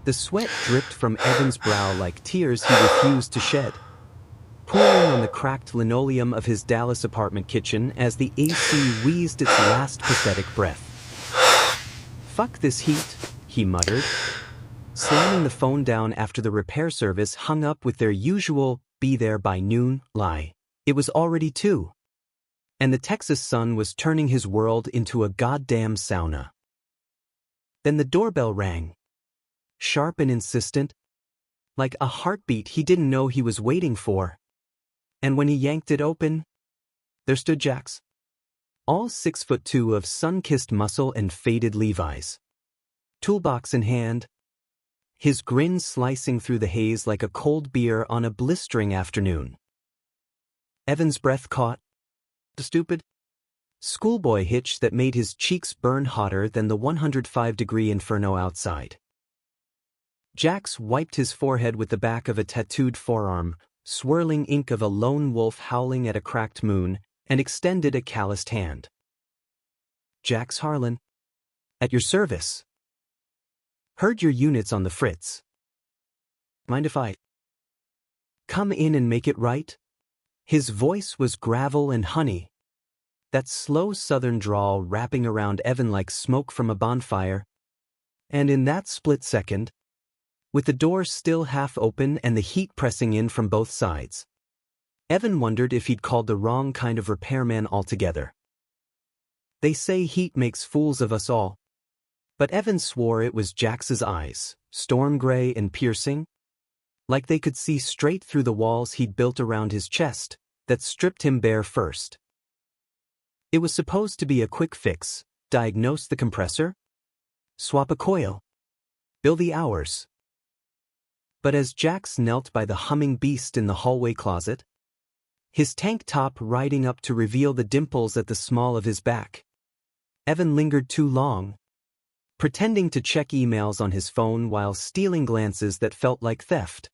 The sweat dripped from Evan's brow like tears he refused to shed, pooling on the cracked linoleum of his Dallas apartment kitchen as the AC wheezed its last pathetic breath. "Fuck this heat," he muttered, slamming the phone down after the repair service hung up with their usual "be there by noon" lie. It was already 2. And the Texas sun was turning his world into a goddamn sauna. Then the doorbell rang. Sharp and insistent, like a heartbeat he didn't know he was waiting for. And when he yanked it open, there stood Jax, all 6'2" of sun-kissed muscle and faded Levi's, toolbox in hand, his grin slicing through the haze like a cold beer on a blistering afternoon. Evan's breath caught the stupid schoolboy hitch that made his cheeks burn hotter than the 105-degree inferno outside. Jax wiped his forehead with the back of a tattooed forearm, swirling ink of a lone wolf howling at a cracked moon, and extended a calloused hand. "Jax Harlan. At your service. Heard your unit's on the fritz. Mind if I come in and make it right?" His voice was gravel and honey, that slow southern drawl wrapping around Evan like smoke from a bonfire. And in that split second, with the door still half open and the heat pressing in from both sides, Evan wondered if he'd called the wrong kind of repairman altogether. They say heat makes fools of us all, but Evan swore it was Jax's eyes, storm gray and piercing, like they could see straight through the walls he'd built around his chest, that stripped him bare first. It was supposed to be a quick fix: diagnose the compressor, swap a coil, bill the hours. But as Jax knelt by the humming beast in the hallway closet, his tank top riding up to reveal the dimples at the small of his back, Evan lingered too long, pretending to check emails on his phone while stealing glances that felt like theft.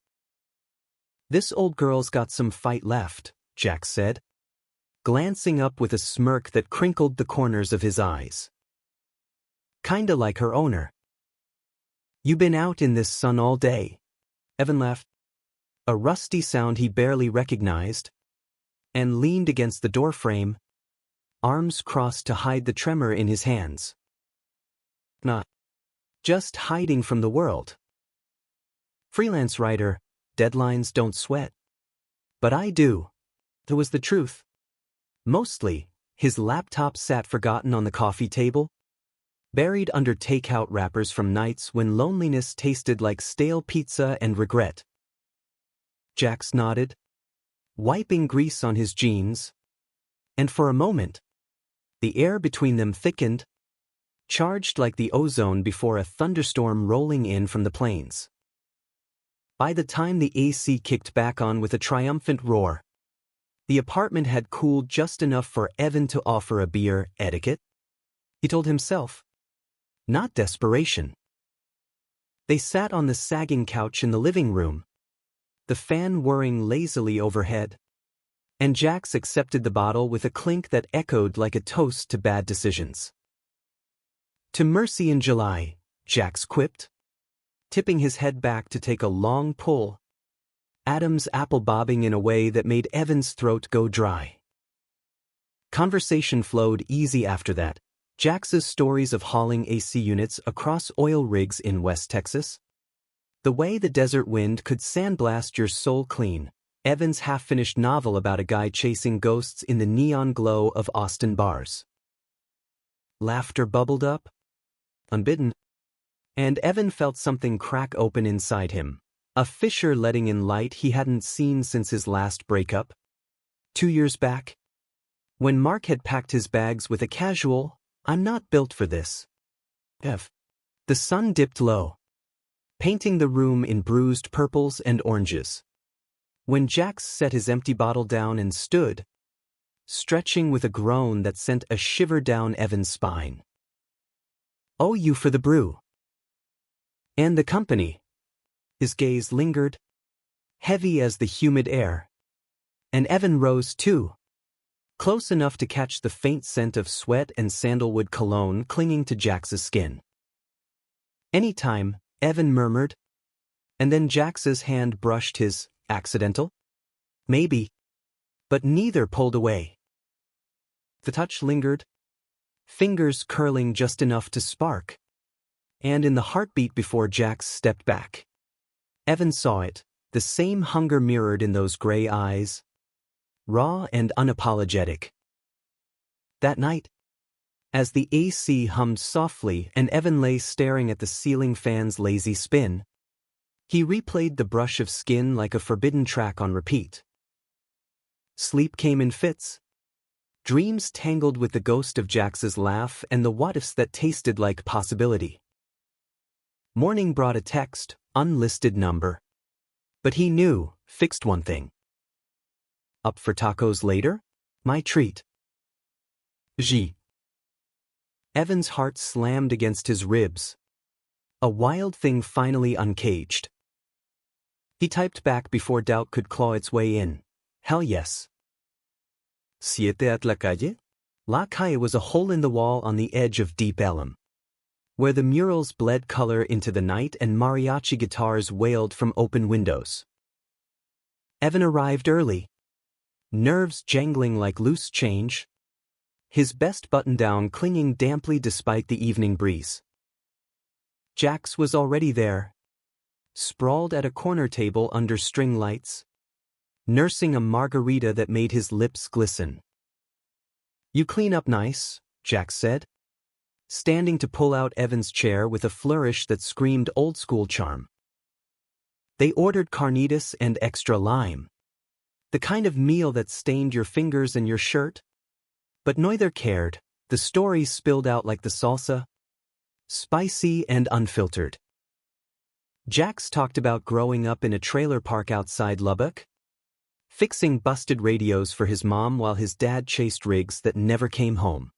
"This old girl's got some fight left," Jax said, glancing up with a smirk that crinkled the corners of his eyes. "Kinda like her owner." "You been out in this sun all day?" Evan laughed, a rusty sound he barely recognized, and leaned against the doorframe, arms crossed to hide the tremor in his hands. "Not just hiding from the world. Freelance writer, deadlines don't sweat. But I do." That was the truth. Mostly, his laptop sat forgotten on the coffee table, buried under takeout wrappers from nights when loneliness tasted like stale pizza and regret. Jax nodded, wiping grease on his jeans, and for a moment, the air between them thickened, charged like the ozone before a thunderstorm rolling in from the plains. By the time the AC kicked back on with a triumphant roar, the apartment had cooled just enough for Evan to offer a beer. Etiquette, he told himself, not desperation. They sat on the sagging couch in the living room, the fan whirring lazily overhead, and Jax accepted the bottle with a clink that echoed like a toast to bad decisions. "To mercy in July," Jax quipped, tipping his head back to take a long pull, Adam's apple bobbing in a way that made Evan's throat go dry. Conversation flowed easy after that, Jax's stories of hauling AC units across oil rigs in West Texas, the way the desert wind could sandblast your soul clean, Evan's half-finished novel about a guy chasing ghosts in the neon glow of Austin bars. Laughter bubbled up, unbidden, and Evan felt something crack open inside him, a fissure letting in light he hadn't seen since his last breakup. 2 years back, when Mark had packed his bags with a casual, "I'm not built for this." The sun dipped low, painting the room in bruised purples and oranges. When Jax set his empty bottle down and stood, stretching with a groan that sent a shiver down Evan's spine. "Oh, you for the brew. And the company." His gaze lingered, heavy as the humid air, and Evan rose too, close enough to catch the faint scent of sweat and sandalwood cologne clinging to Jax's skin. "Anytime," Evan murmured, And then Jax's hand brushed his. Accidental? Maybe. But neither pulled away. The touch lingered, fingers curling just enough to spark. And in the heartbeat before Jax stepped back, Evan saw it, the same hunger mirrored in those gray eyes, raw and unapologetic. That night, as the AC hummed softly and Evan lay staring at the ceiling fan's lazy spin, he replayed the brush of skin like a forbidden track on repeat. Sleep came in fits. Dreams tangled with the ghost of Jax's laugh and the what-ifs that tasted like possibility. Morning brought a text, unlisted number. But he knew, fixed one thing. Up for tacos later? My treat. G. Evan's heart slammed against his ribs. A wild thing finally uncaged. He typed back before doubt could claw its way in. Hell yes. Siete at la calle? La calle was a hole in the wall on the edge of Deep Ellum, where the murals bled color into the night and mariachi guitars wailed from open windows. Evan arrived early, nerves jangling like loose change, his best button-down clinging damply despite the evening breeze. Jax was already there, sprawled at a corner table under string lights, nursing a margarita that made his lips glisten. You clean up nice, Jax said, standing to pull out Evan's chair with a flourish that screamed old-school charm. They ordered carnitas and extra lime, the kind of meal that stained your fingers and your shirt. But neither cared, the story spilled out like the salsa, spicy and unfiltered. Jax talked about growing up in a trailer park outside Lubbock, fixing busted radios for his mom while his dad chased rigs that never came home.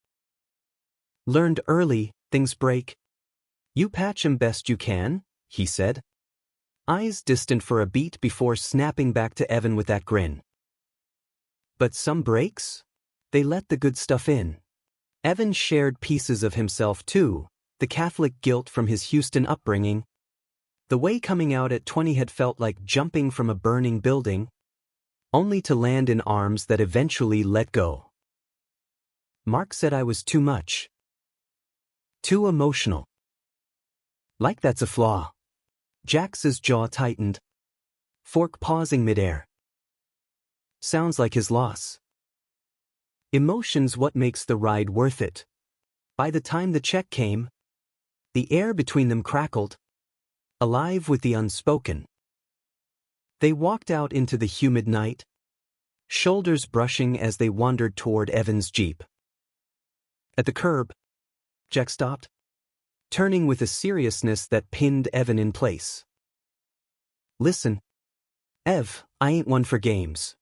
Learned early, things break. You patch 'em best you can, he said, eyes distant for a beat before snapping back to Evan with that grin. But some breaks? They let the good stuff in. Evan shared pieces of himself too, the Catholic guilt from his Houston upbringing, the way coming out at 20 had felt like jumping from a burning building, only to land in arms that eventually let go. Mark said I was too much. Too emotional. Like that's a flaw. Jax's jaw tightened, fork pausing midair. Sounds like his loss. Emotion's what makes the ride worth it. By the time the check came, the air between them crackled, alive with the unspoken. They walked out into the humid night, shoulders brushing as they wandered toward Evan's Jeep. At the curb, Jack stopped, turning with a seriousness that pinned Evan in place. Listen, Ev, I ain't one for games.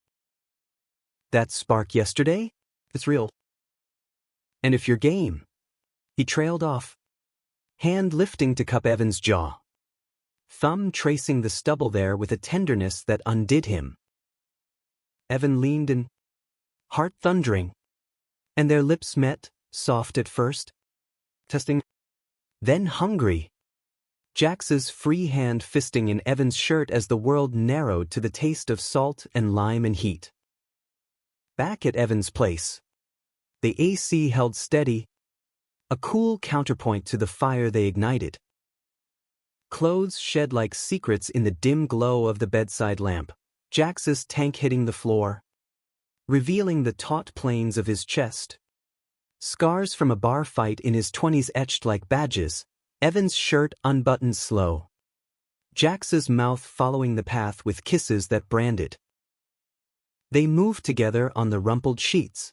That spark yesterday? It's real. And if you're game, he trailed off, hand lifting to cup Evan's jaw, thumb tracing the stubble there with a tenderness that undid him. Evan leaned in, heart thundering, and their lips met, soft at first, testing, then hungry. Jax's free hand fisting in Evan's shirt as the world narrowed to the taste of salt and lime and heat. Back at Evan's place, the AC held steady, a cool counterpoint to the fire they ignited. Clothes shed like secrets in the dim glow of the bedside lamp, Jax's tank hitting the floor, revealing the taut planes of his chest. Scars from a bar fight in his 20s etched like badges, Evan's shirt unbuttoned slow, Jax's mouth following the path with kisses that branded. They moved together on the rumpled sheets,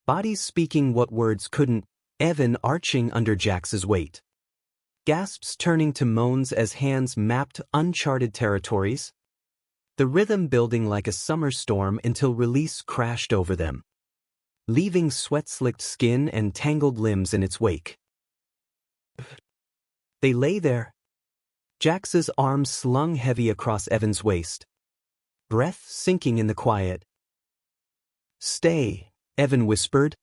bodies speaking what words couldn't, Evan arching under Jax's weight. Gasps turning to moans as hands mapped uncharted territories, the rhythm building like a summer storm until release crashed over them, leaving sweat-slicked skin and tangled limbs in its wake. They lay there, Jax's arms slung heavy across Evan's waist, breath sinking in the quiet. Stay, Evan whispered,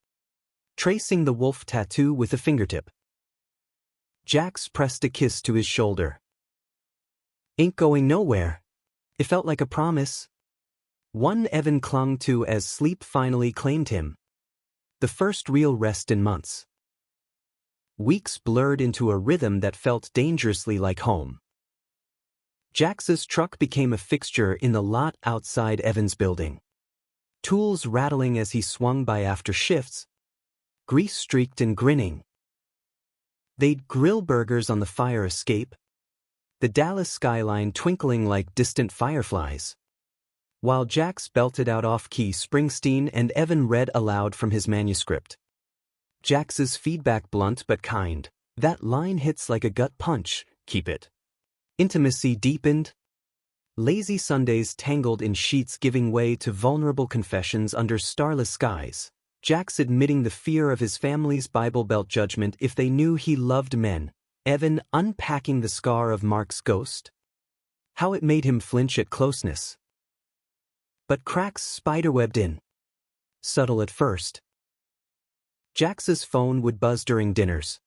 tracing the wolf tattoo with a fingertip. Jax pressed a kiss to his shoulder. Ain't going nowhere. It felt like a promise. One Evan clung to as sleep finally claimed him. The first real rest in months. Weeks blurred into a rhythm that felt dangerously like home. Jax's truck became a fixture in the lot outside Evan's building. Tools rattling as he swung by after shifts, grease-streaked and grinning. They'd grill burgers on the fire escape, the Dallas skyline twinkling like distant fireflies. While Jax belted out off-key Springsteen and Evan read aloud from his manuscript. Jax's feedback blunt but kind. That line hits like a gut punch, keep it. Intimacy deepened. Lazy Sundays tangled in sheets giving way to vulnerable confessions under starless skies. Jax admitting the fear of his family's Bible Belt judgment if they knew he loved men. Evan unpacking the scar of Mark's ghost. How it made him flinch at closeness. But cracks spiderwebbed in. Subtle at first. Jax's phone would buzz during dinners.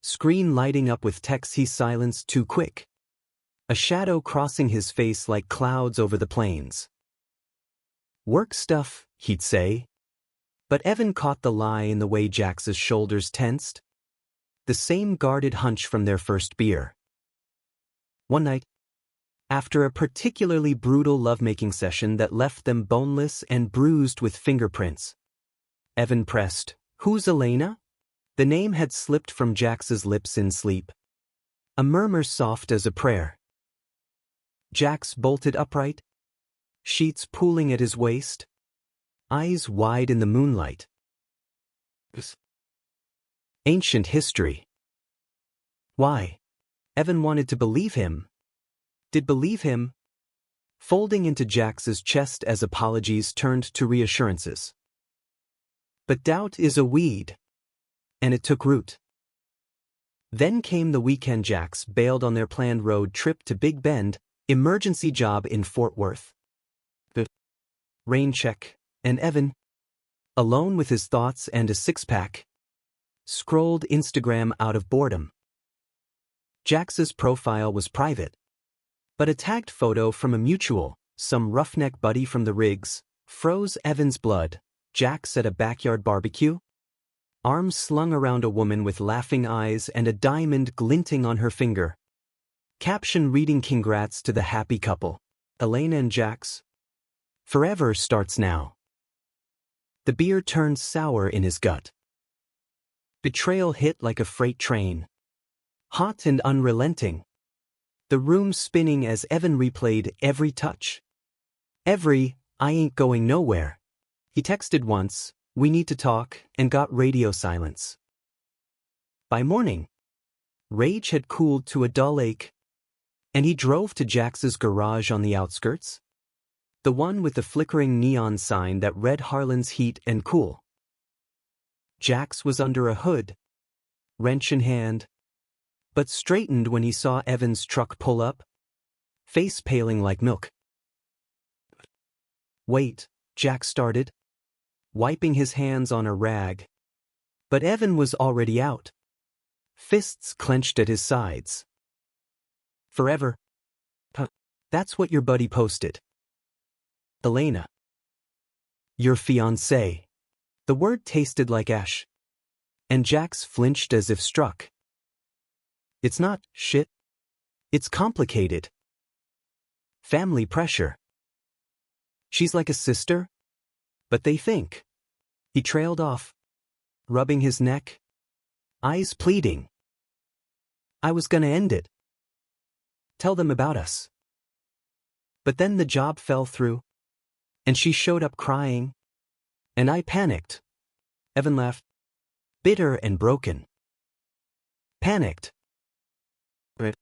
Screen lighting up with texts he silenced too quick. A shadow crossing his face like clouds over the plains. Work stuff, he'd say. But Evan caught the lie in the way Jax's shoulders tensed. The same guarded hunch from their first beer. One night, after a particularly brutal lovemaking session that left them boneless and bruised with fingerprints, Evan pressed, "Who's Elena?" The name had slipped from Jax's lips in sleep. A murmur soft as a prayer. Jax bolted upright, sheets pooling at his waist, eyes wide in the moonlight. Ancient history. Why? Evan wanted to believe him. Did believe him? Folding into Jax's chest as apologies turned to reassurances. But doubt is a weed. And it took root. Then came the weekend. Jax bailed on their planned road trip to Big Bend, emergency job in Fort Worth. The rain check, and Evan, alone with his thoughts and a six-pack, scrolled Instagram out of boredom. Jax's profile was private, but a tagged photo from a mutual, some roughneck buddy from the rigs, froze Evan's blood. Jax at a backyard barbecue? Arms slung around a woman with laughing eyes and a diamond glinting on her finger. Caption reading, "Congrats to the happy couple. Elena and Jax. Forever starts now." The beer turned sour in his gut. Betrayal hit like a freight train. Hot and unrelenting. The room spinning as Evan replayed every touch. Every, "I ain't going nowhere." He texted once, "We need to talk," and got radio silence. By morning, rage had cooled to a dull ache, and he drove to Jax's garage on the outskirts. The one with the flickering neon sign that read Harlan's Heat and Cool. Jax was under a hood, wrench in hand, but straightened when he saw Evan's truck pull up, face paling like milk. "Wait," Jax started, wiping his hands on a rag. But Evan was already out, fists clenched at his sides. "Forever? That's what your buddy posted. Elena. Your fiancé." The word tasted like ash, and Jax flinched as if struck. "It's not shit. It's complicated. Family pressure. She's like a sister, but they think." He trailed off, rubbing his neck, eyes pleading. "I was gonna end it. Tell them about us." But then the job fell through, and she showed up crying, and I panicked. Evan laughed, bitter and broken. Panicked. But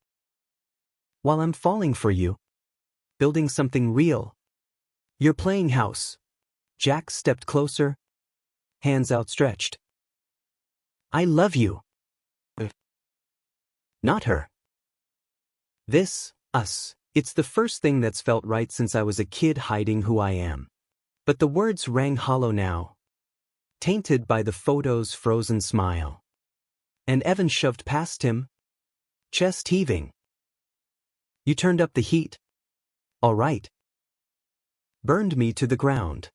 while I'm falling for you, building something real, you're playing house. Jax stepped closer, hands outstretched. "I love you." Not her. This, us. It's the first thing that's felt right since I was a kid hiding who I am. But the words rang hollow now, tainted by the photo's frozen smile. And Evan shoved past him, chest heaving. You turned up the heat. All right. Burned me to the ground.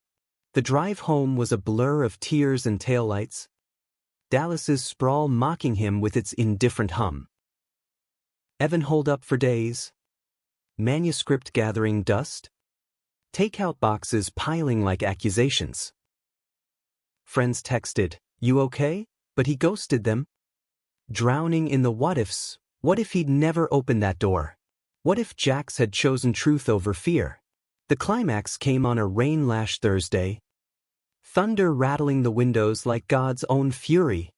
The drive home was a blur of tears and taillights. Dallas's sprawl mocking him with its indifferent hum. Evan holed up for days. Manuscript gathering dust. Takeout boxes piling like accusations. Friends texted, "You okay?" But he ghosted them. Drowning in the what-ifs. What if he'd never opened that door? What if Jax had chosen truth over fear? The climax came on a rain-lashed Thursday. Thunder rattling the windows like God's own fury.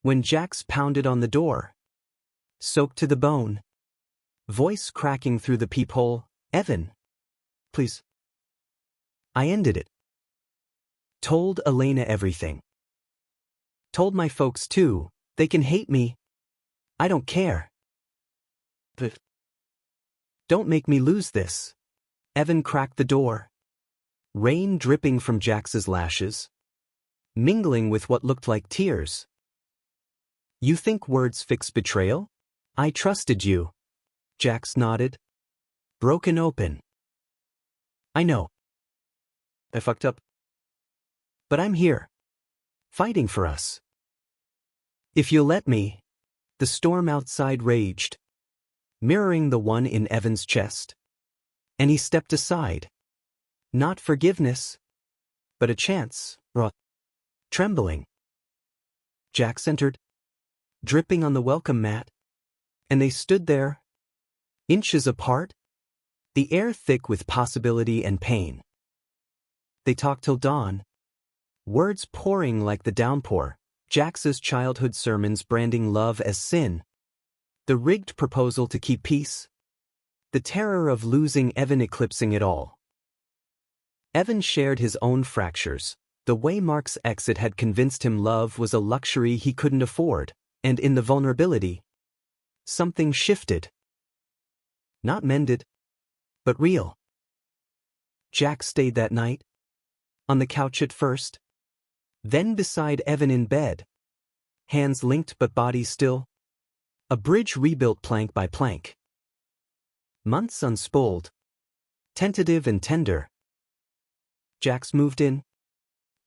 When Jax pounded on the door. Soaked to the bone. Voice cracking through the peephole, "Evan. Please." I ended it. Told Elena everything. Told my folks too. They can hate me. I don't care. But don't make me lose this. Evan cracked the door. Rain dripping from Jax's lashes. Mingling with what looked like tears. You think words fix betrayal? I trusted you. Jax nodded. Broken open. I know. I fucked up. But I'm here. Fighting for us. If you'll let me. The storm outside raged. Mirroring the one in Evan's chest. And he stepped aside. Not forgiveness. But a chance. Trembling. Jax entered. Dripping on the welcome mat. And they stood there. Inches apart. The air thick with possibility and pain. They talked till dawn. Words pouring like the downpour. Jax's childhood sermons branding love as sin. The rigged proposal to keep peace. The terror of losing Evan eclipsing it all. Evan shared his own fractures. The way Mark's exit had convinced him love was a luxury he couldn't afford, and in the vulnerability, something shifted. Not mended, but real. Jax stayed that night. On the couch at first. Then beside Evan in bed. Hands linked but body still. A bridge rebuilt plank by plank. Months unspooled. Tentative and tender. Jax moved in.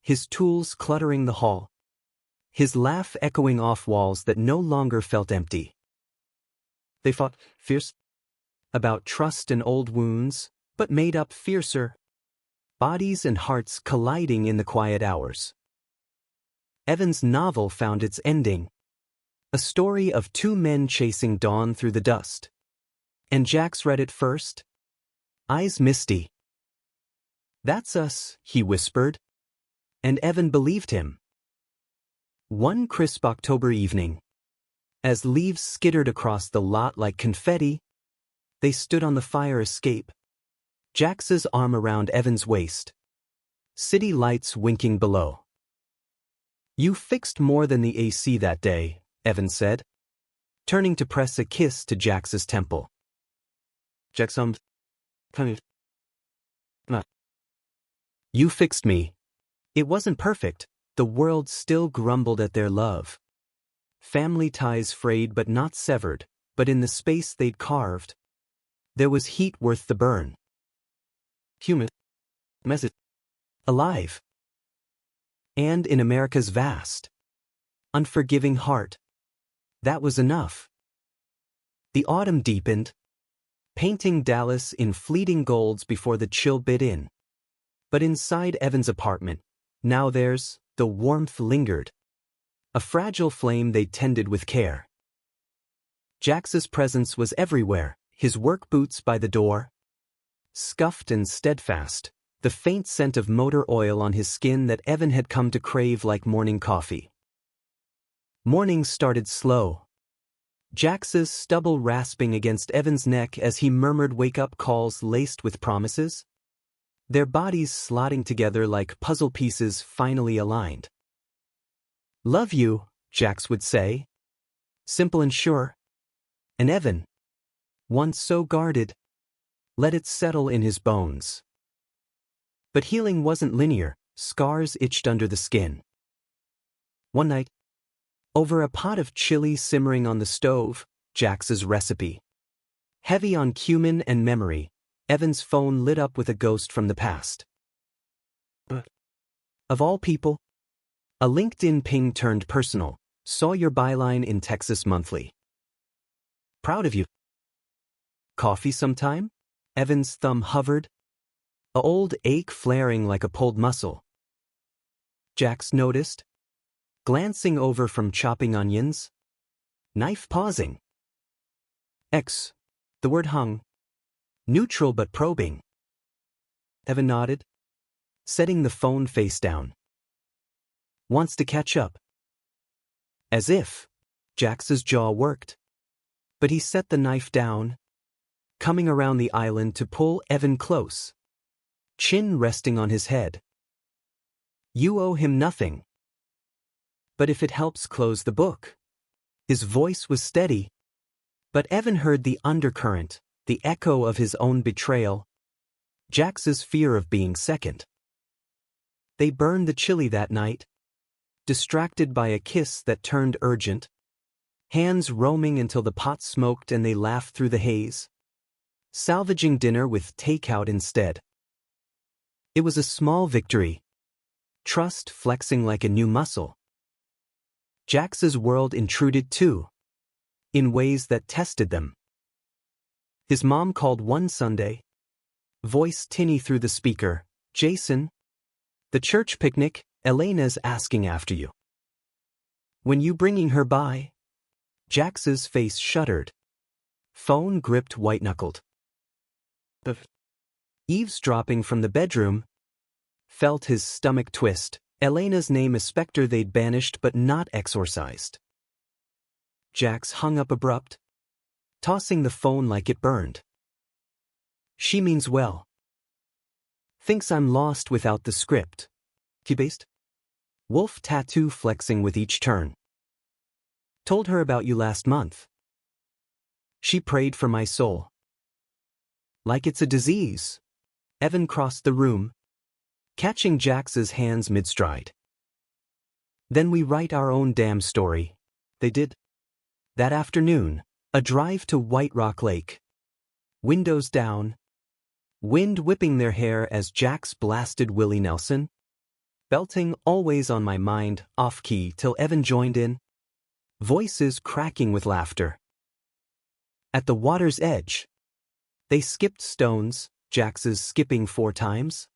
His tools cluttering the hall. His laugh echoing off walls that no longer felt empty. They fought fierce. About trust and old wounds, but made up fiercer. Bodies and hearts colliding in the quiet hours. Evan's novel found its ending. A story of two men chasing dawn through the dust. And Jax read it first. Eyes misty. That's us, he whispered. And Evan believed him. One crisp October evening. As leaves skittered across the lot like confetti, they stood on the fire escape. Jax's arm around Evan's waist. City lights winking below. You fixed more than the AC that day, Evan said, turning to press a kiss to Jax's temple. Jax You fixed me. It wasn't perfect, the world still grumbled at their love. Family ties frayed but not severed, but in the space they'd carved, there was heat worth the burn. Human. Message. Alive. And in America's vast, unforgiving heart, that was enough. The autumn deepened, painting Dallas in fleeting golds before the chill bit in. But inside Evan's apartment, now the warmth lingered. A fragile flame they tended with care. Jax's presence was everywhere, his work boots by the door. Scuffed and steadfast, the faint scent of motor oil on his skin that Evan had come to crave like morning coffee. Mornings started slow. Jax's stubble rasping against Evan's neck as he murmured wake-up calls laced with promises. Their bodies slotting together like puzzle pieces finally aligned. Love you, Jax would say. Simple and sure. And Evan, once so guarded, let it settle in his bones. But healing wasn't linear, scars itched under the skin. One night, over a pot of chili simmering on the stove, Jax's recipe. Heavy on cumin and memory, Evan's phone lit up with a ghost from the past. Of all people, a LinkedIn ping turned personal. Saw your byline in Texas Monthly. Proud of you. Coffee sometime? Evan's thumb hovered, a old ache flaring like a pulled muscle. Jax noticed, glancing over from chopping onions, knife pausing. The word hung, neutral but probing. Evan nodded, setting the phone face down. Wants to catch up. As if, Jax's jaw worked. But he set the knife down, coming around the island to pull Evan close, chin resting on his head. You owe him nothing. But if it helps close the book. His voice was steady, but Evan heard the undercurrent, the echo of his own betrayal, Jax's fear of being second. They burned the chili that night, distracted by a kiss that turned urgent, hands roaming until the pot smoked and they laughed through the haze, salvaging dinner with takeout instead. It was a small victory, trust flexing like a new muscle. Jax's world intruded too, in ways that tested them. His mom called one Sunday, voice tinny through the speaker, Jason, the church picnic, Elena's asking after you. When you bringing her by? Jax's face shuddered. Phone gripped white-knuckled. Eavesdropping from the bedroom, felt his stomach twist. Elena's name a specter they'd banished but not exorcised. Jax hung up abrupt, tossing the phone like it burned. She means well. Thinks I'm lost without the script. Key-based? Wolf tattoo flexing with each turn. Told her about you last month. She prayed for my soul. Like it's a disease. Evan crossed the room, catching Jax's hands mid-stride. Then we write our own damn story. They did. That afternoon, a drive to White Rock Lake. Windows down. Wind whipping their hair as Jax blasted Willie Nelson. Belting always on my mind, off-key till Evan joined in. Voices cracking with laughter. At the water's edge. They skipped stones, Jax's skipping 4 times.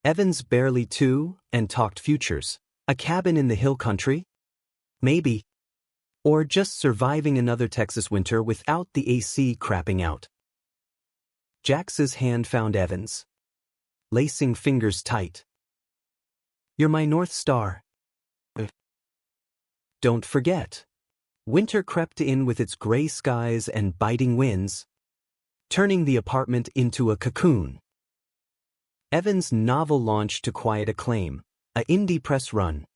Evan's barely 2, and talked futures. A cabin in the hill country? Maybe. Or just surviving another Texas winter without the AC crapping out. Jax's hand found Evan's, lacing fingers tight. You're my North Star. Don't forget. Winter crept in with its gray skies and biting winds, turning the apartment into a cocoon. Evan's novel launched to quiet acclaim, a indie press run.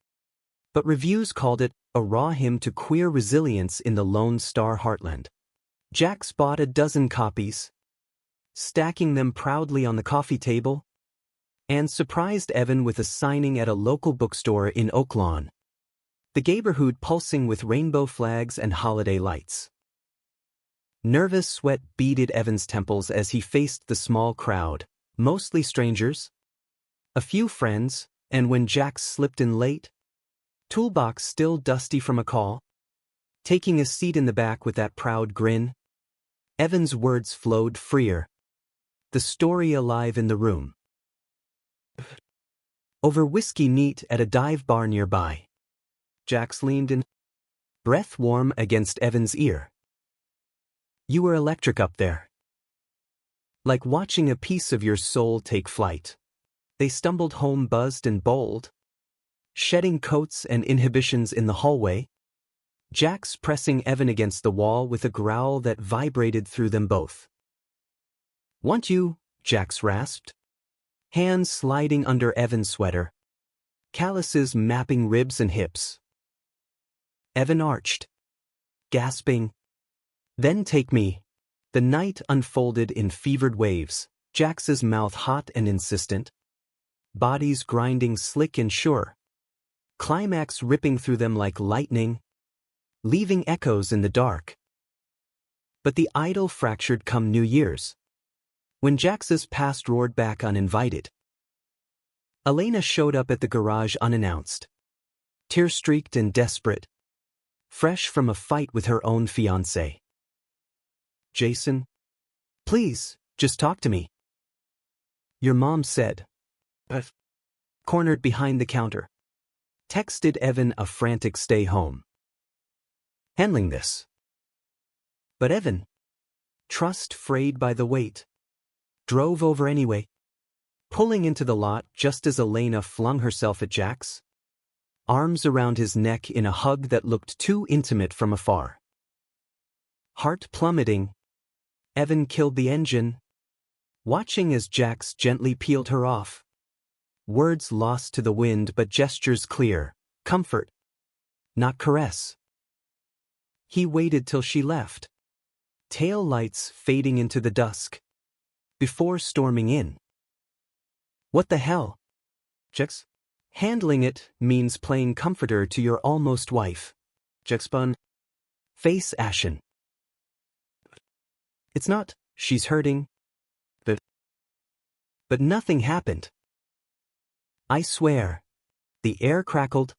But reviews called it a raw hymn to queer resilience in the Lone Star heartland. Jax bought a dozen copies, stacking them proudly on the coffee table, and surprised Evan with a signing at a local bookstore in Oaklawn. The neighborhood pulsing with rainbow flags and holiday lights. Nervous sweat beaded Evan's temples as he faced the small crowd, mostly strangers, a few friends, and when Jax slipped in late, toolbox still dusty from a call, taking a seat in the back with that proud grin, Evan's words flowed freer, the story alive in the room. Over whiskey neat at a dive bar nearby. Jax leaned in, breath warm against Evan's ear. You were electric up there. Like watching a piece of your soul take flight. They stumbled home buzzed and bold, shedding coats and inhibitions in the hallway, Jax pressing Evan against the wall with a growl that vibrated through them both. Want you? Jax rasped, hands sliding under Evan's sweater, calluses mapping ribs and hips. Evan arched, gasping, then take me. The night unfolded in fevered waves, Jax's mouth hot and insistent, bodies grinding slick and sure, climax ripping through them like lightning, leaving echoes in the dark. But the idol fractured come New Year's, when Jax's past roared back uninvited. Elena showed up at the garage unannounced, tear-streaked and desperate, fresh from a fight with her own fiancé. "Jason, please, just talk to me," your mom said. Cornered behind the counter, texted Evan a frantic stay home. Handling this. But Evan, trust frayed by the weight, drove over anyway, pulling into the lot just as Elena flung herself at Jax, arms around his neck in a hug that looked too intimate from afar. Heart plummeting, Evan killed the engine, watching as Jax gently peeled her off. Words lost to the wind but gestures clear, comfort, not caress. He waited till she left, tail lights fading into the dusk, before storming in. "What the hell, Jax? Handling it means playing comforter to your almost wife." Jax spun, face ashen. "It's not, she's hurting. But nothing happened. I swear." The air crackled,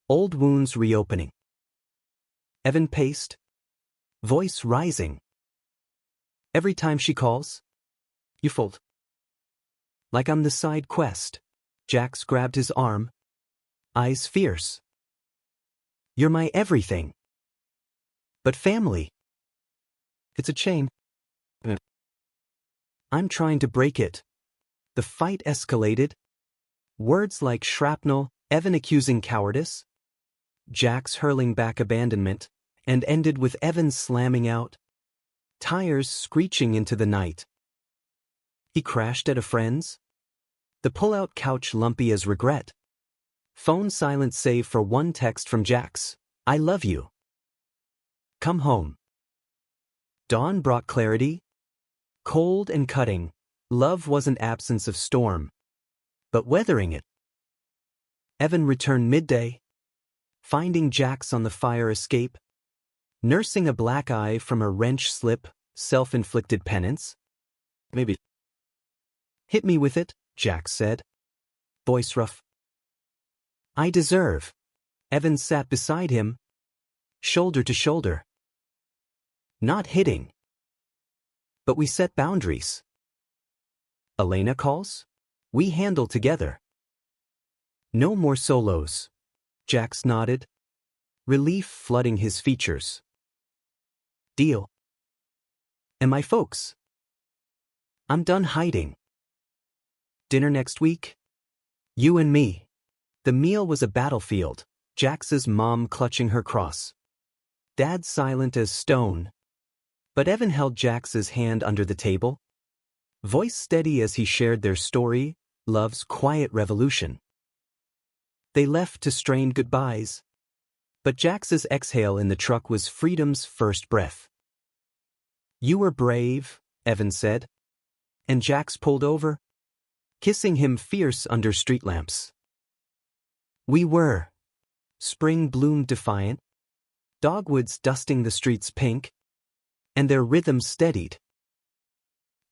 old wounds reopening. Evan paced, voice rising. "Every time she calls, you fold. Like I'm the side quest." Jax grabbed his arm, eyes fierce. "You're my everything. But family. It's a chain. I'm trying to break it." The fight escalated. Words like shrapnel, Evan accusing cowardice, Jax hurling back abandonment, and ended with Evan slamming out, tires screeching into the night. He crashed at a friend's, the pull-out couch lumpy as regret. Phone silent save for one text from Jax, "I love you. Come home." Dawn brought clarity. Cold and cutting, love wasn't absence of storm, but weathering it. Evan returned midday, finding Jax on the fire escape, nursing a black eye from a wrench slip, self-inflicted penance. "Maybe. Hit me with it," Jax said, voice rough. "I deserve." Evan sat beside him, shoulder to shoulder. "Not hitting. But we set boundaries. Elena calls, we handle together. No more solos." Jax nodded, relief flooding his features. "Deal. And my folks? I'm done hiding. Dinner next week? You and me." The meal was a battlefield, Jax's mom clutching her cross, Dad silent as stone. But Evan held Jax's hand under the table, voice steady as he shared their story, love's quiet revolution. They left to strained goodbyes, but Jax's exhale in the truck was freedom's first breath. "You were brave," Evan said, and Jax pulled over, kissing him fierce under street lamps. "We were." Spring bloomed defiant, dogwoods dusting the streets pink, and their rhythm steadied.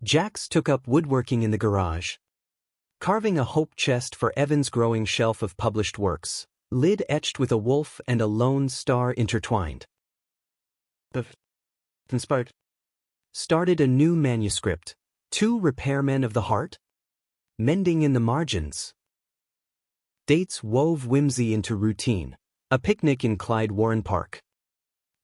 Jax took up woodworking in the garage, carving a hope chest for Evan's growing shelf of published works, lid etched with a wolf and a lone star intertwined. Inspired. Started a new manuscript, 2 repairmen of the heart, mending in the margins. Dates wove whimsy into routine, a picnic in Clyde Warren Park.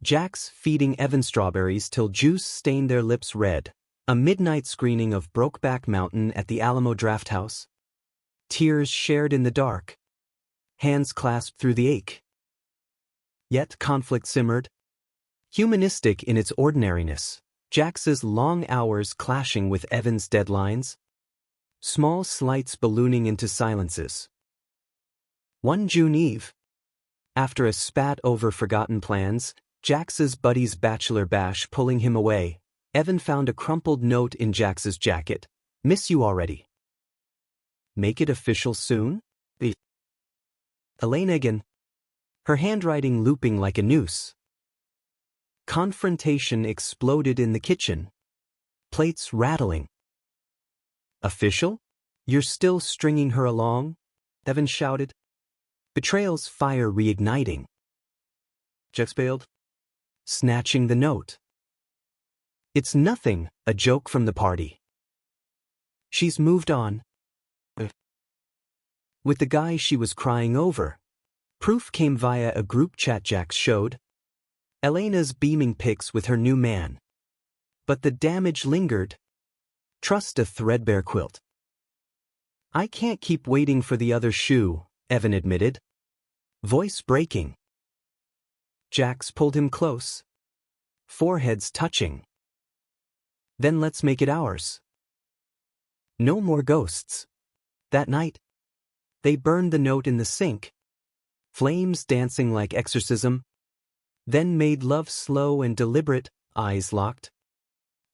Jax feeding Evan strawberries till juice stained their lips red, a midnight screening of Brokeback Mountain at the Alamo Drafthouse. Tears shared in the dark, hands clasped through the ache. Yet conflict simmered, humanistic in its ordinariness, Jax's long hours clashing with Evan's deadlines, small slights ballooning into silences. One June Eve, after a spat over forgotten plans, Jax's buddy's bachelor bash pulling him away, Evan found a crumpled note in Jax's jacket. "Miss you already. Make it official soon?" Elena again, her handwriting looping like a noose. Confrontation exploded in the kitchen. Plates rattling. Official? You're still stringing her along? Evan shouted. Betrayal's fire reigniting. Jax bailed, snatching the note. It's nothing, a joke from the party. She's moved on. With the guy she was crying over. Proof came via a group chat Jax showed. Elena's beaming pics with her new man. But the damage lingered. Trust a threadbare quilt. I can't keep waiting for the other shoe, Evan admitted. Voice breaking. Jax pulled him close. Foreheads touching. Then let's make it ours. No more ghosts. That night, they burned the note in the sink. Flames dancing like exorcism. Then made love slow and deliberate, eyes locked.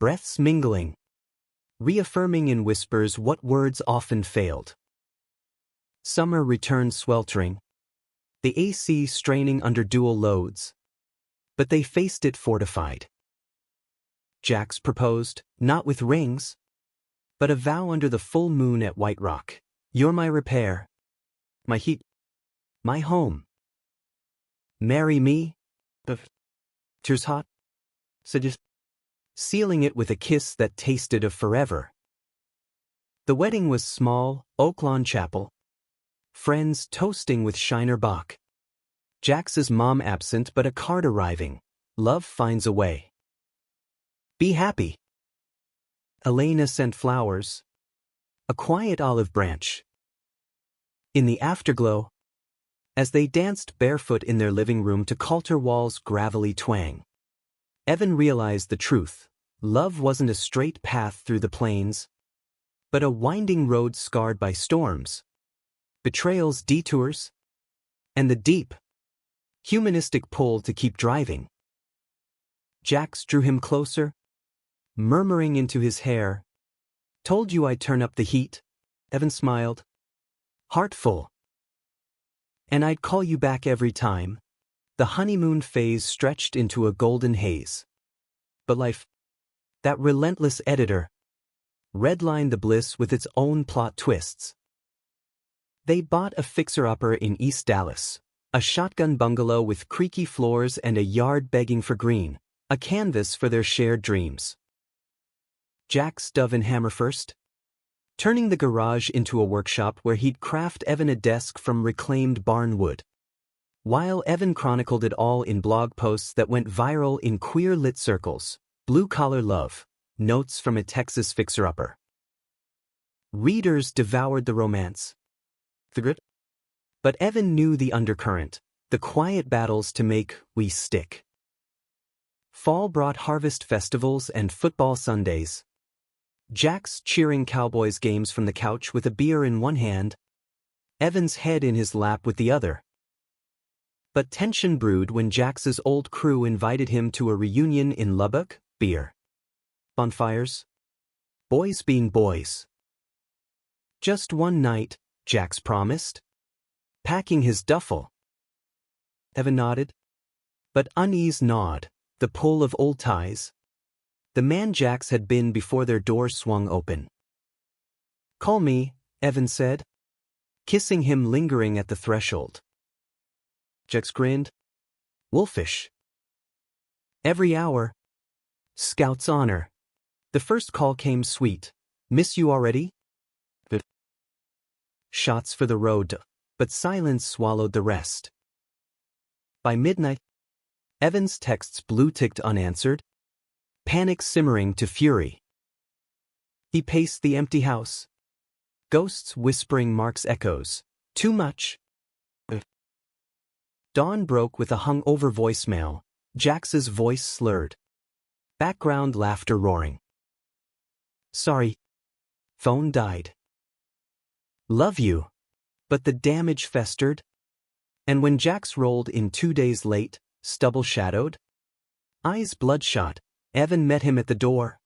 Breaths mingling. Reaffirming in whispers what words often failed. Summer returned sweltering. The AC straining under dual loads. But they faced it fortified. Jax proposed, not with rings, but a vow under the full moon at White Rock. You're my repair. My heat. My home. Marry me? Tears hot? Just sealing it with a kiss that tasted of forever. The wedding was small, Oaklawn Chapel. Friends toasting with Shiner Bach. Jax's mom absent but a card arriving. Love finds a way. Be happy. Elena sent flowers. A quiet olive branch. In the afterglow, as they danced barefoot in their living room to Coulter Wall's gravelly twang, Evan realized the truth. Love wasn't a straight path through the plains, but a winding road scarred by storms, betrayals, detours, and the deep, humanistic pull to keep driving. Jax drew him closer, murmuring into his hair. Told you I'd turn up the heat, Evan smiled. Heartful. And I'd call you back every time. The honeymoon phase stretched into a golden haze. But life, that relentless editor, redlined the bliss with its own plot twists. They bought a fixer-upper in East Dallas, a shotgun bungalow with creaky floors and a yard begging for green, a canvas for their shared dreams. Jax dove and hammer first, turning the garage into a workshop where he'd craft Evan a desk from reclaimed barn wood. While Evan chronicled it all in blog posts that went viral in queer-lit circles, blue-collar love, notes from a Texas fixer-upper. Readers devoured the romance. But Evan knew the undercurrent, the quiet battles to make we stick. Fall brought harvest festivals and football Sundays. Jax cheering Cowboys games from the couch with a beer in one hand, Evan's head in his lap with the other. But tension brewed when Jax's old crew invited him to a reunion in Lubbock, beer. Bonfires. Boys being boys. Just one night, Jax promised. Packing his duffel. Evan nodded. But unease gnawed, the pull of old ties. The man Jax had been before their door swung open. Call me, Evan said, kissing him lingering at the threshold. Jax grinned. Wolfish. Every hour. Scout's honor. The first call came sweet. Miss you already? Shots for the road, but silence swallowed the rest. By midnight, Evan's texts blue-ticked unanswered, panic simmering to fury. He paced the empty house. Ghosts whispering Mark's echoes. Too much. Dawn broke with a hung-over voicemail, Jax's voice slurred. Background laughter roaring. Sorry. Phone died. Love you. But the damage festered. And when Jax rolled in 2 days late, stubble shadowed, eyes bloodshot, Evan met him at the door.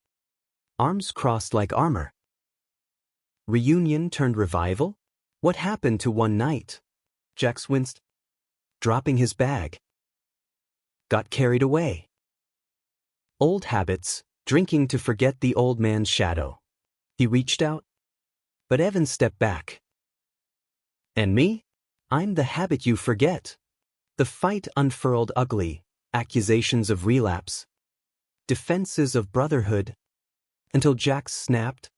Arms crossed like armor. Reunion turned revival? What happened to one night? Jax winced, dropping his bag. Got carried away. Old habits, drinking to forget the old man's shadow. He reached out, but Evan stepped back. And me? I'm the habit you forget. The fight unfurled ugly, accusations of relapse, defenses of brotherhood, until Jax snapped.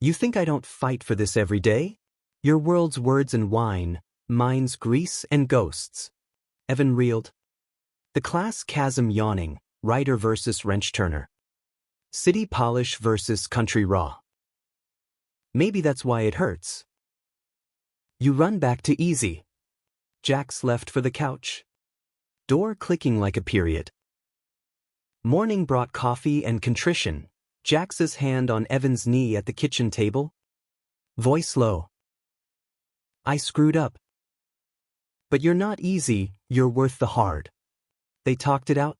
You think I don't fight for this every day? Your world's words and wine, mine's grease and ghosts. Evan reeled. The class chasm yawning, writer versus wrench turner. City polish versus country raw. Maybe that's why it hurts. You run back to easy. Jax left for the couch. Door clicking like a period. Morning brought coffee and contrition. Jax's hand on Evan's knee at the kitchen table. Voice low. I screwed up. But you're not easy, you're worth the hard. They talked it out.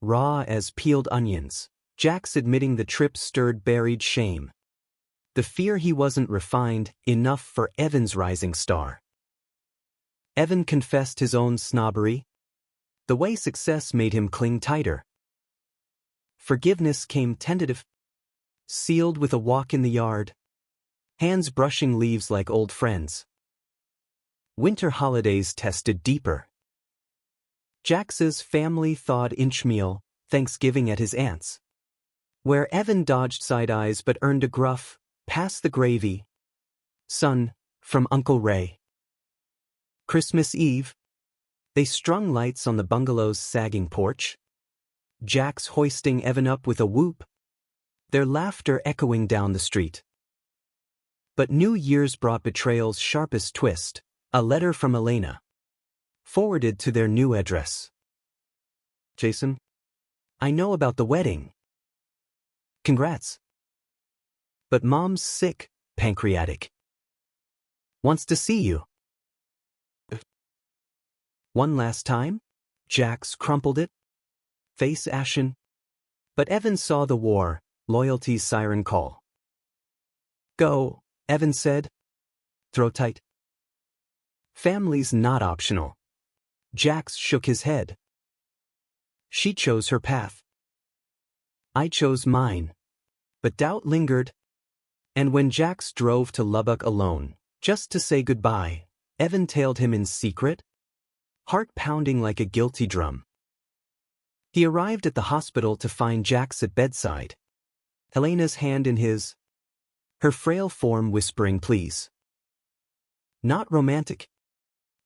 Raw as peeled onions. Jax admitting the trip stirred buried shame. The fear he wasn't refined enough for Evan's rising star. Evan confessed his own snobbery. The way success made him cling tighter. Forgiveness came tentative, sealed with a walk in the yard, hands brushing leaves like old friends. Winter holidays tested deeper. Jax's family thawed inch meal, Thanksgiving at his aunt's, where Evan dodged side eyes but earned a gruff, pass the gravy, son, from Uncle Ray. Christmas Eve, they strung lights on the bungalow's sagging porch, Jax hoisting Evan up with a whoop, their laughter echoing down the street. But New Year's brought betrayal's sharpest twist, a letter from Elena, forwarded to their new address. Jason, I know about the wedding. Congrats. But Mom's sick, pancreatic. Wants to see you. One last time? Jax crumpled it, face ashen. But Evan saw the war, loyalty's siren call. Go, Evan said. Throw tight. Family's not optional. Jax shook his head. She chose her path. I chose mine. But doubt lingered. And when Jax drove to Lubbock alone, just to say goodbye, Evan tailed him in secret, heart pounding like a guilty drum. He arrived at the hospital to find Jax at bedside, Helena's hand in his, her frail form whispering please. Not romantic,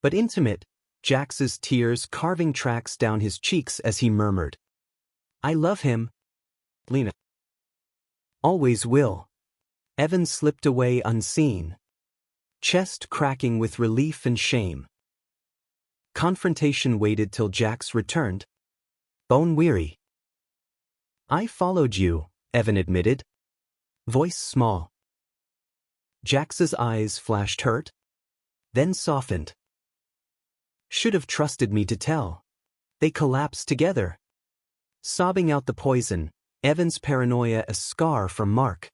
but intimate, Jax's tears carving tracks down his cheeks as he murmured, I love him, Lena. Always will. Evan slipped away unseen, chest cracking with relief and shame. Confrontation waited till Jax returned, bone-weary. I followed you, Evan admitted, voice small. Jax's eyes flashed hurt, then softened. Should have trusted me to tell. They collapsed together. Sobbing out the poison, Evan's paranoia a scar from Mark.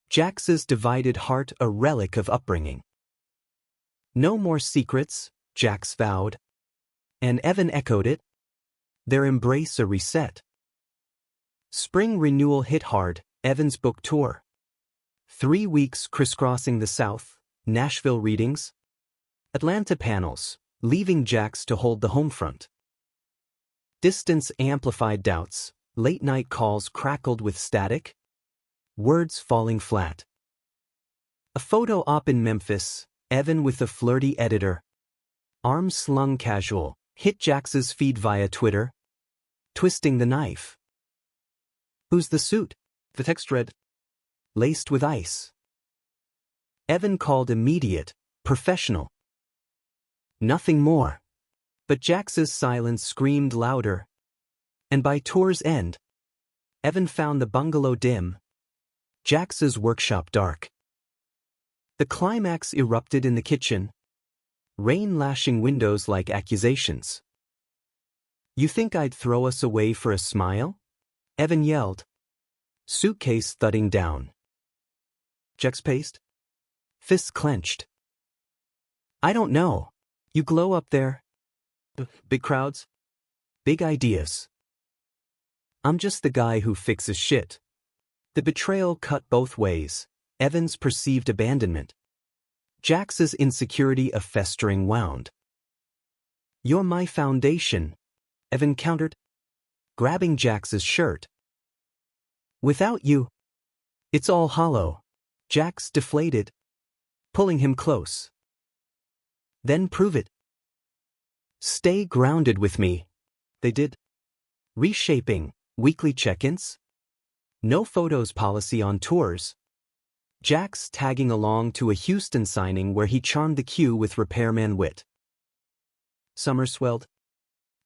Jax's divided heart a relic of upbringing. No more secrets, Jax vowed. And Evan echoed it. Their embrace a reset. Spring renewal hit hard, Evan's book tour. 3 weeks crisscrossing the South, Nashville readings, Atlanta panels, leaving Jax to hold the home front. Distance amplified doubts, late-night calls crackled with static, words falling flat. A photo op in Memphis, Evan with a flirty editor. Arms slung casual, hit Jax's feed via Twitter. Twisting the knife. Who's the suit? The text read. Laced with ice. Evan called immediate, professional. Nothing more. But Jax's silence screamed louder. And by tour's end, Evan found the bungalow dim, Jax's workshop dark. The climax erupted in the kitchen, rain lashing windows like accusations. You think I'd throw us away for a smile? Evan yelled. Suitcase thudding down. Jax paced. Fists clenched. I don't know. You glow up there. Big crowds. Big ideas. I'm just the guy who fixes shit. The betrayal cut both ways. Evan's perceived abandonment. Jax's insecurity a festering wound. You're my foundation, Evan countered, grabbing Jax's shirt. Without you, it's all hollow, Jax deflated, pulling him close. Then prove it. Stay grounded with me. They did. Reshaping, weekly check-ins. No photos policy on tours. Jax tagging along to a Houston signing where he charmed the queue with repairman wit. Summer swelled.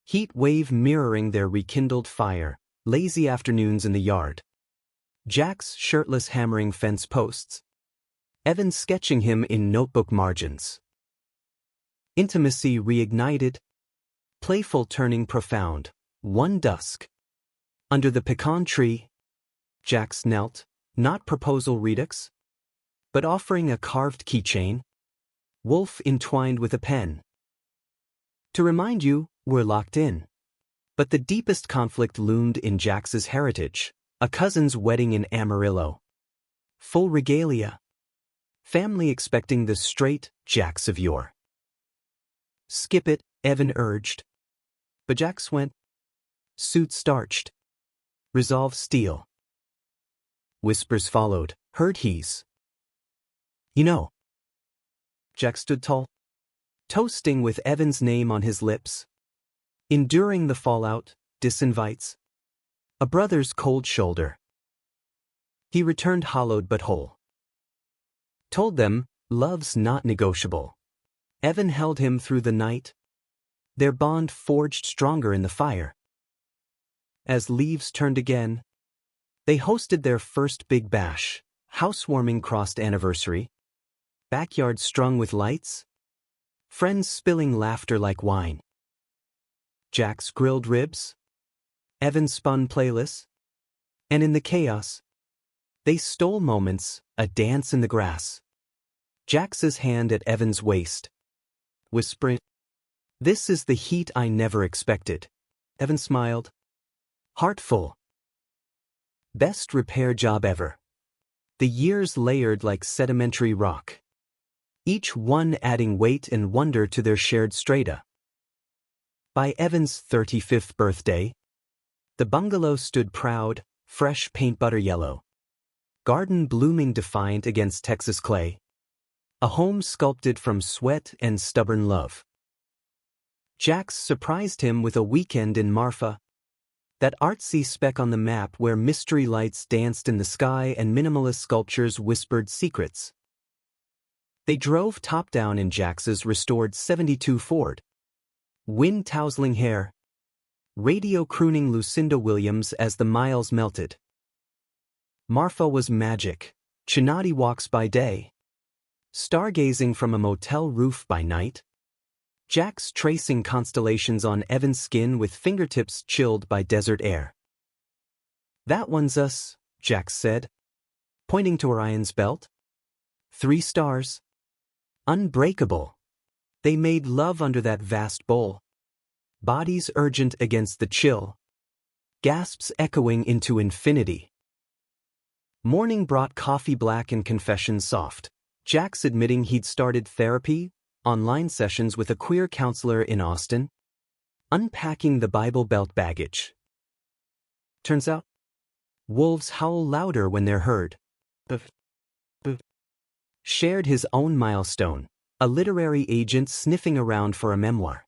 Heat wave mirroring their rekindled fire, lazy afternoons in the yard. Jax shirtless hammering fence posts. Evan sketching him in notebook margins. Intimacy reignited. Playful turning profound. One dusk. Under the pecan tree, Jax knelt, not proposal redux, but offering a carved keychain, wolf entwined with a pen. To remind you, we're locked in. But the deepest conflict loomed in Jax's heritage, a cousin's wedding in Amarillo. Full regalia. Family expecting the straight Jax of yore. Skip it, Evan urged. But Jax went. Suit starched. Resolve steel. Whispers followed, heard he's. You know. Jax stood tall, toasting with Evan's name on his lips. Enduring the fallout, disinvites. A brother's cold shoulder. He returned hollowed but whole. Told them, love's not negotiable. Evan held him through the night. Their bond forged stronger in the fire. As leaves turned again, they hosted their first big bash, housewarming crossed anniversary. Backyard strung with lights. Friends spilling laughter like wine. Jax grilled ribs. Evan spun playlists. And in the chaos, they stole moments, a dance in the grass. Jax's hand at Evan's waist. Whispering, this is the heat I never expected. Evan smiled. Heartful. Best repair job ever. The years layered like sedimentary rock. Each one adding weight and wonder to their shared strata. By Evan's 35th birthday, the bungalow stood proud, fresh paint butter yellow. Garden blooming defiant against Texas clay. A home sculpted from sweat and stubborn love. Jax surprised him with a weekend in Marfa. That artsy speck on the map where mystery lights danced in the sky and minimalist sculptures whispered secrets. They drove top-down in Jax's restored '72 Ford. Wind tousling hair. Radio crooning Lucinda Williams as the miles melted. Marfa was magic. Chinati walks by day. Stargazing from a motel roof by night. Jax tracing constellations on Evan's skin with fingertips chilled by desert air. That one's us, Jax said, pointing to Orion's belt. 3 stars. Unbreakable. They made love under that vast bowl. Bodies urgent against the chill. Gasps echoing into infinity. Morning brought coffee black and confession soft. Jax admitting he'd started therapy, online sessions with a queer counselor in Austin. Unpacking the Bible Belt baggage. Turns out, wolves howl louder when they're heard. Shared his own milestone, a literary agent sniffing around for a memoir.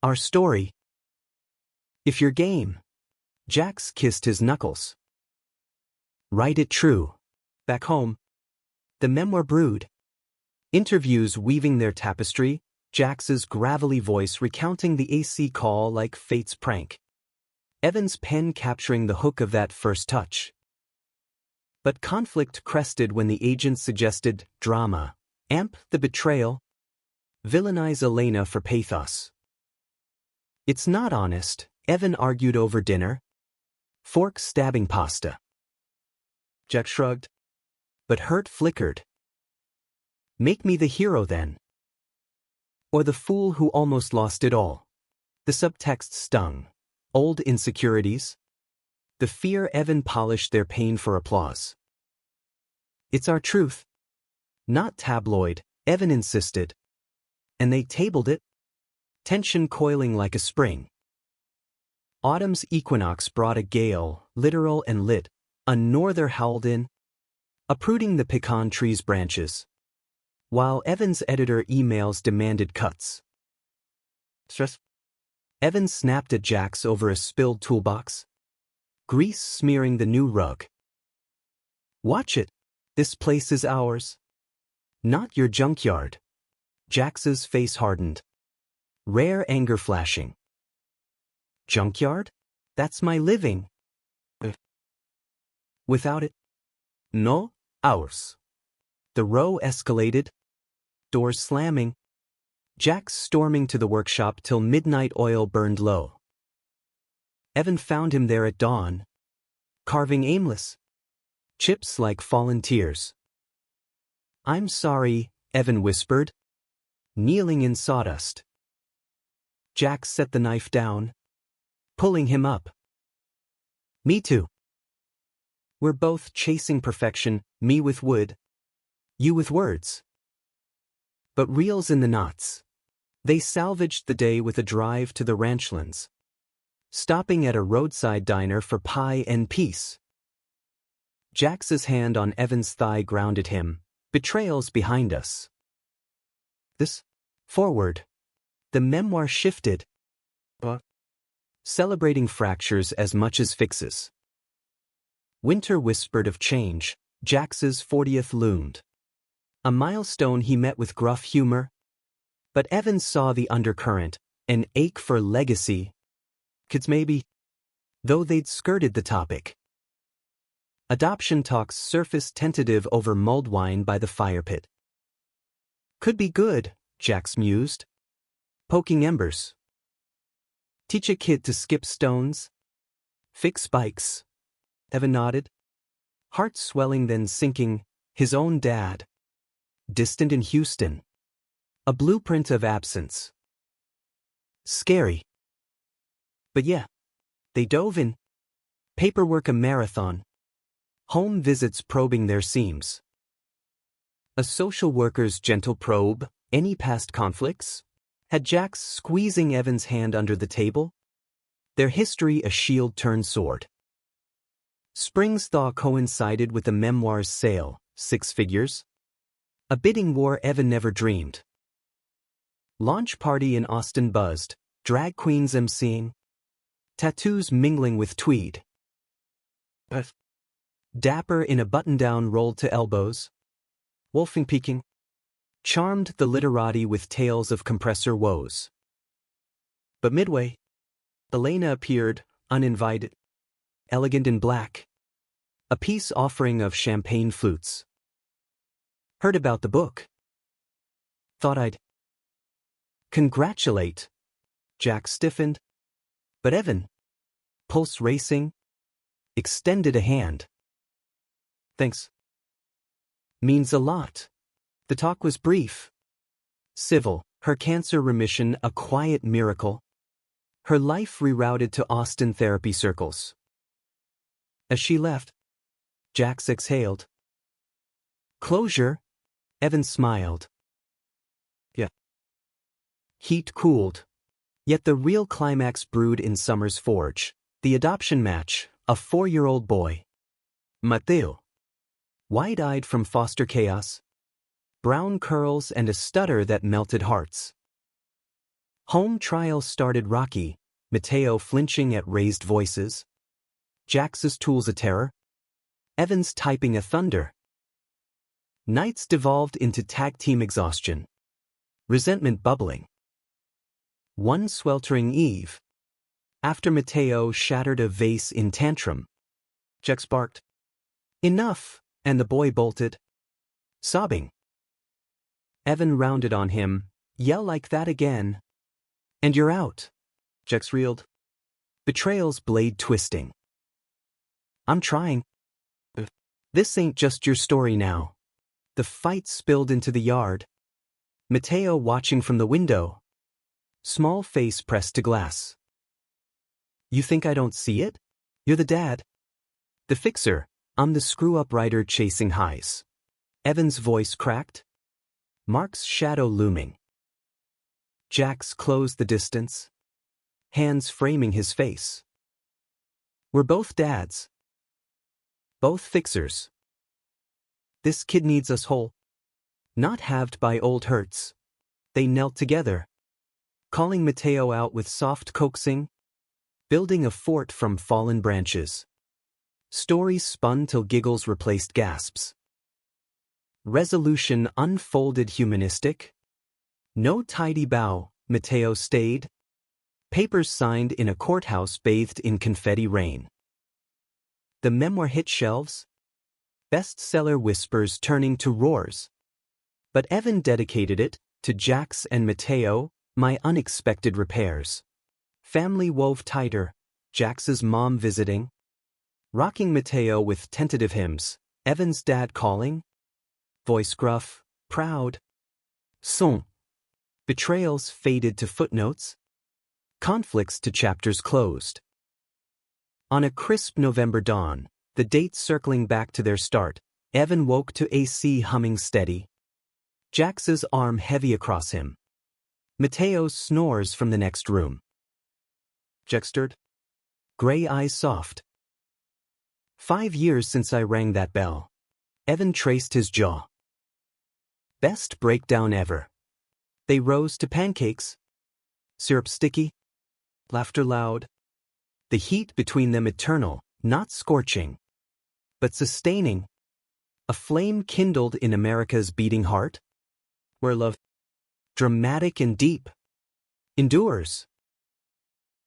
Our story. If you're game. Jax kissed his knuckles. Write it true. Back home. The memoir brewed. Interviews weaving their tapestry, Jax's gravelly voice recounting the AC call like fate's prank. Evan's pen capturing the hook of that first touch. But conflict crested when the agent suggested drama, amp the betrayal, villainize Elena for pathos. It's not honest, Evan argued over dinner. Fork stabbing pasta. Jax shrugged. But hurt flickered. Make me the hero then. Or the fool who almost lost it all. The subtext stung. Old insecurities, The fear Evan polished their pain for applause. It's our truth. Not tabloid, Evan insisted. And they tabled it, tension coiling like a spring. Autumn's equinox brought a gale, literal and lit, a norther howled in, uprooting the pecan tree's branches, while Evan's editor emails demanded cuts. Stress? Evan snapped at Jax over a spilled toolbox, grease smearing the new rug. Watch it. This place is ours. Not your junkyard. Jax's face hardened. Rare anger flashing. Junkyard? That's my living. Without it? No, ours. The row escalated. Doors slamming. Jax storming to the workshop till midnight oil burned low. Evan found him there at dawn, carving aimless. Chips like fallen tears. I'm sorry, Evan whispered, kneeling in sawdust. Jax set the knife down, pulling him up. Me too. We're both chasing perfection, me with wood, you with words. But reels in the knots. They salvaged the day with a drive to the ranchlands, stopping at a roadside diner for pie and peace. Jax's hand on Evan's thigh grounded him. Betrayals behind us. This? Forward. The memoir shifted. Celebrating fractures as much as fixes. Winter whispered of change. Jax's 40th loomed. A milestone he met with gruff humor. But Evan saw the undercurrent, an ache for legacy. Kids maybe. Though they'd skirted the topic. Adoption talks surfaced tentative over mulled wine by the fire pit. Could be good, Jax mused. Poking embers. Teach a kid to skip stones? Fix bikes. Evan nodded. Heart swelling then sinking, his own dad. Distant in Houston. A blueprint of absence. Scary. But yeah, they dove in. Paperwork a marathon. Home visits probing their seams. A social worker's gentle probe, any past conflicts? Had Jax squeezing Evan's hand under the table? Their history a shield-turned sword. Spring's thaw coincided with the memoir's sale, 6 figures. A bidding war Evan never dreamed. Launch party in Austin buzzed, drag queens emceeing. Tattoos mingling with tweed. Dapper in a button-down rolled to elbows. Wolfing peeking. Charmed the literati with tales of compressor woes. But midway, Elena appeared, uninvited, elegant in black. A peace offering of champagne flutes. Heard about the book. Thought I'd congratulate. Jack stiffened. But Evan, pulse racing, extended a hand. Thanks. Means a lot. The talk was brief. Civil, her cancer remission a quiet miracle. Her life rerouted to Austin therapy circles. As she left, Jax exhaled. Closure? Evan smiled. Yeah. Heat cooled. Yet the real climax brewed in Summer's forge. The adoption match, a 4-year-old boy. Mateo. Wide-eyed from foster chaos. Brown curls and a stutter that melted hearts. Home trial started rocky, Mateo flinching at raised voices. Jax's tools a terror. Evans typing a thunder. Nights devolved into tag team exhaustion. Resentment bubbling. One sweltering eve. After Mateo shattered a vase in tantrum. Jax barked. Enough, and the boy bolted. Sobbing. Evan rounded on him. Yell like that again. And you're out. Jax reeled. Betrayal's blade twisting. I'm trying. This ain't just your story now. The fight spilled into the yard. Mateo watching from the window. Small face pressed to glass. You think I don't see it? You're the dad? The fixer. I'm the screw-up writer chasing highs. Evan's voice cracked. Mark's shadow looming. Jax closed the distance, hands framing his face. We're both dads. Both fixers. This kid needs us whole. Not halved by old hurts. They knelt together, calling Mateo out with soft coaxing, building a fort from fallen branches. Stories spun till giggles replaced gasps. Resolution unfolded humanistic. No tidy bow, Mateo stayed. Papers signed in a courthouse bathed in confetti rain. The memoir hit shelves. Bestseller whispers turning to roars. But Evan dedicated it to Jax and Mateo, my unexpected repairs. Family wove tighter, Jax's mom visiting. Rocking Mateo with tentative hymns, Evan's dad calling. Voice gruff, proud. Son. Betrayals faded to footnotes. Conflicts to chapters closed. On a crisp November dawn, the dates circling back to their start, Evan woke to AC humming steady. Jax's arm heavy across him. Mateo snores from the next room. Jax stirred. Gray eyes soft. 5 years since I rang that bell. Evan traced his jaw. Best breakdown ever. They rose to pancakes. Syrup sticky. Laughter loud. The heat between them eternal, not scorching, but sustaining. A flame kindled in America's beating heart, where love, dramatic and deep, endures.